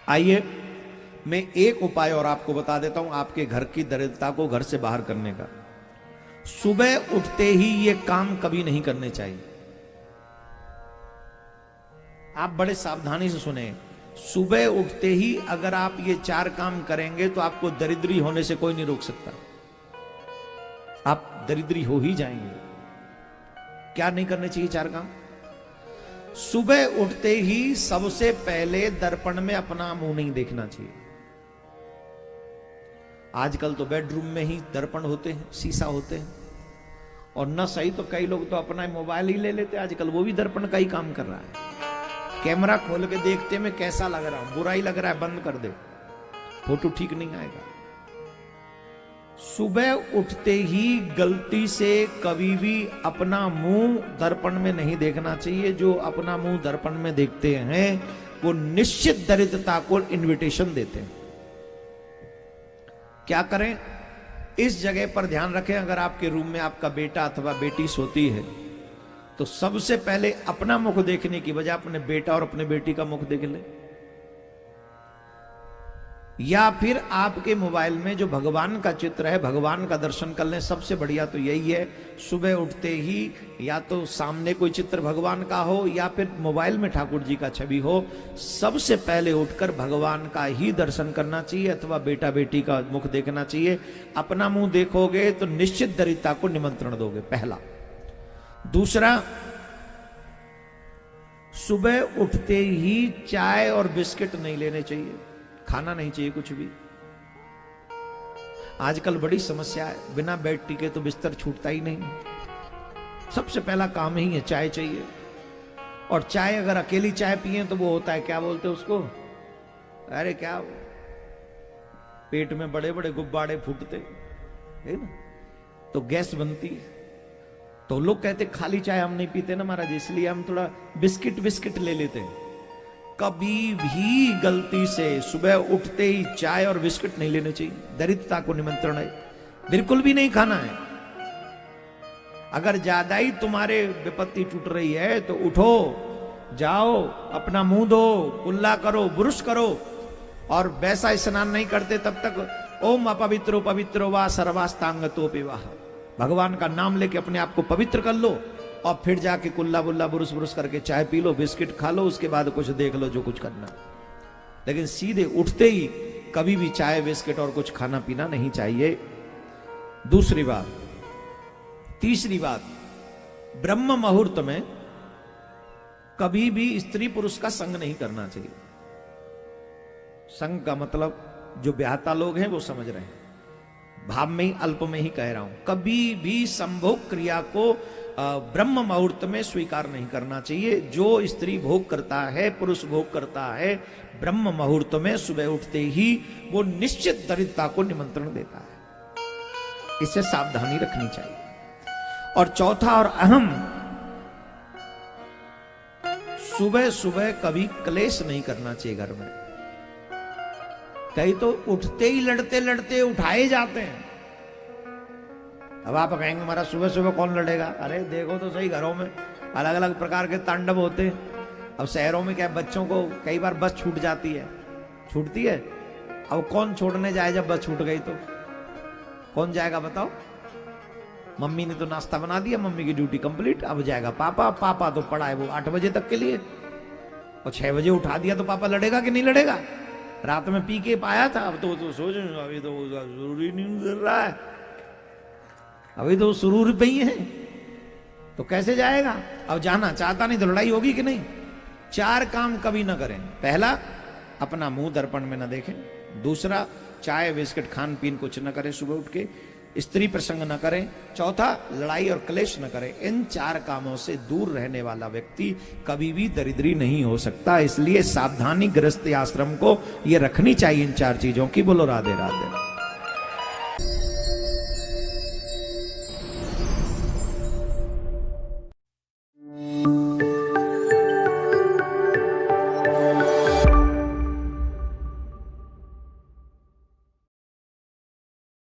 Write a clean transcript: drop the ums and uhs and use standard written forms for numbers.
आइए मैं एक उपाय और आपको बता देता हूं आपके घर की दरिद्रता को घर से बाहर करने का। सुबह उठते ही ये काम कभी नहीं करने चाहिए। आप बड़े सावधानी से सुने। सुबह उठते ही अगर आप ये 4 काम करेंगे तो आपको दरिद्री होने से कोई नहीं रोक सकता। आप दरिद्री हो ही जाएंगे। क्या नहीं करने चाहिए 4 काम? सुबह उठते ही सबसे पहले दर्पण में अपना मुंह नहीं देखना चाहिए। आजकल तो बेडरूम में ही दर्पण होते हैं, शीशा होते हैं, और न सही तो कई लोग तो अपना मोबाइल ही ले लेते हैं आजकल, वो भी दर्पण का ही काम कर रहा है। कैमरा खोल के देखते में कैसा लग रहा हूं, बुरा ही लग रहा है, बंद कर दे, फोटो ठीक नहीं आएगा। सुबह उठते ही गलती से कभी भी अपना मुंह दर्पण में नहीं देखना चाहिए। जो अपना मुंह दर्पण में देखते हैं वो निश्चित दरिद्रता को इनविटेशन देते हैं। क्या करें? इस जगह पर ध्यान रखें, अगर आपके रूम में आपका बेटा अथवा बेटी सोती है तो सबसे पहले अपना मुख देखने की बजाय अपने बेटा और अपने बेटी का मुख देख ले। या फिर आपके मोबाइल में जो भगवान का चित्र है, भगवान का दर्शन कर लें। सबसे बढ़िया तो यही है, सुबह उठते ही या तो सामने कोई चित्र भगवान का हो या फिर मोबाइल में ठाकुर जी का छवि हो। सबसे पहले उठकर भगवान का ही दर्शन करना चाहिए अथवा बेटा बेटी का मुख देखना चाहिए। अपना मुंह देखोगे तो निश्चित दरिद्रता को निमंत्रण दोगे, पहला। दूसरा, सुबह उठते ही चाय और बिस्किट नहीं लेने चाहिए, खाना नहीं चाहिए कुछ भी। आजकल बड़ी समस्या है, बिना बेड टिके तो बिस्तर छूटता ही नहीं। सबसे पहला काम ही है, चाय चाहिए। और चाय अगर अकेली चाय पिए तो वो होता है, क्या बोलते हैं उसको, अरे क्या, पेट में बड़े बड़े गुब्बारे फूटते है ना, तो गैस बनती है। तो लोग कहते खाली चाय हम नहीं पीते ना महाराज, इसलिए हम थोड़ा बिस्किट ले लेते हैं। कभी भी गलती से सुबह उठते ही चाय और बिस्किट नहीं लेने चाहिए, दरिद्रता को निमंत्रण है। बिल्कुल भी नहीं खाना है। अगर ज्यादा ही तुम्हारे विपत्ति टूट रही है तो उठो, जाओ, अपना मुंह धो, कुल्ला करो, ब्रुश करो, और वैसा स्नान नहीं करते तब तक ओम अपवित्रो पवित्रो वा सर्वास्तांगतो पिवाह, भगवान का नाम लेके अपने आप को पवित्र कर लो, और फिर जाके कुल्ला बुल्ला बुरुस बुरुस करके चाय पी लो, बिस्किट खा लो, उसके बाद कुछ देख लो जो कुछ करना। लेकिन सीधे उठते ही कभी भी चाय बिस्किट और कुछ खाना पीना नहीं चाहिए। दूसरी बात। तीसरी बात, ब्रह्म मुहूर्त में कभी भी स्त्री पुरुष का संग नहीं करना चाहिए। संग का मतलब जो ब्याहता लोग हैं वो समझ रहे हैं, भाव में ही अल्प में ही कह रहा हूं। कभी भी संभोग क्रिया को ब्रह्म मुहूर्त में स्वीकार नहीं करना चाहिए। जो स्त्री भोग करता है, पुरुष भोग करता है ब्रह्म मुहूर्त में सुबह उठते ही, वो निश्चित दरिद्रता को निमंत्रण देता है। इससे सावधानी रखनी चाहिए। और चौथा और अहम, सुबह सुबह कभी क्लेश नहीं करना चाहिए घर में। कई तो उठते ही लड़ते लड़ते उठाए जाते हैं। अब आप कहेंगे हमारा सुबह सुबह कौन लड़ेगा? अरे देखो तो सही, घरों में अलग अलग प्रकार के तांडव होते हैं। अब शहरों में क्या, बच्चों को कई बार बस छूट जाती है, छूटती है। अब कौन छोड़ने जाए जब बस छूट गई तो? कौन जाएगा बताओ? मम्मी ने तो नाश्ता बना दिया, मम्मी की ड्यूटी कंप्लीट, अब जाएगा पापा। पापा तो पड़ा है वो 8 बजे तक के लिए, और 6 बजे उठा दिया तो पापा लड़ेगा कि नहीं लड़ेगा? रात में पी के पाया था, अब तो सोच अभी तो जरूरी नहीं कर रहा है, अभी तो सुरूर पे ही है, तो कैसे जाएगा? अब जाना चाहता नहीं तो लड़ाई होगी कि नहीं? 4 काम कभी ना करें। पहला, अपना मुंह दर्पण में ना देखें। दूसरा, चाय बिस्किट खान पीन कुछ न करें सुबह उठ के। स्त्री प्रसंग न करें। चौथा, लड़ाई और क्लेश न करें। इन 4 कामों से दूर रहने वाला व्यक्ति कभी भी दरिद्री नहीं हो सकता। इसलिए सावधानी गृहस्थी आश्रम को ये रखनी चाहिए इन 4 चीजों की। बोलो राधे राधे।